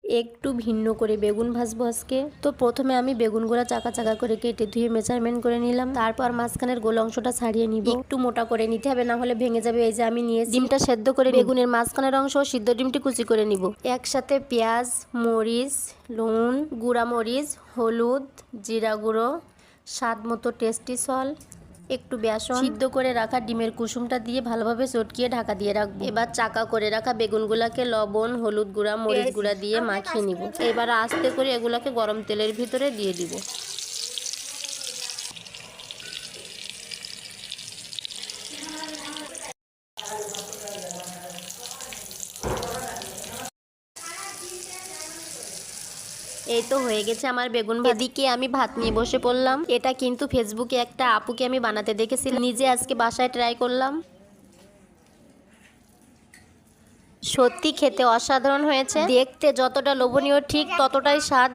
একটু ভিন্ন করে বেগুন ভাজবো আজকে। তো প্রথমে আমি বেগুনগুলো চাকা চাকা করে কেটে ধুয়ে মেজারমেন্ট করে নিলাম। তারপর মাঝখানের গোল অংশটা ছাড়িয়ে নিব। একটু মোটা করে নিতে হবে, না হলে ভেঙে যাবে। এই যে আমি নিয়েছি। ডিমটা সেদ্ধ করে বেগুনের মাঝখানের অংশ সিদ্ধ ডিমটি কুচি করে নিব। একসাথে পেঁয়াজ, মরিচ, নুন, গুঁড়া মরিচ, হলুদ, জিরা গুঁড়ো, স্বাদ মতো টেস্টি সল্ট, একটু বেসন, সিদ্ধ করে রাখা ডিমের কুসুমটা দিয়ে ভালোভাবে চটকিয়ে ঢাকা দিয়ে রাখবো। এবার চাকা করে রাখা বেগুনগুলাকে লবণ, হলুদ গুঁড়া, মরিচ গুঁড়া দিয়ে মাখিয়ে নিব। এবার আস্তে করে এগুলাকে গরম তেলের ভিতরে দিয়ে দিব। এই তো হয়ে গেছে আমার বেগুন ভাজি। এদিকে আমি ভাত নিয়ে বসে পড়লাম। এটা কিন্তু ফেসবুকে একটা আপুকে আমি বানাতে দেখেছিলাম, নিজে আজকে বাসায় ট্রাই করলাম। সত্যি খেতে অসাধারণ হয়েছে। দেখতে যতটা লোভনীয় ঠিক ততটাই স্বাদ।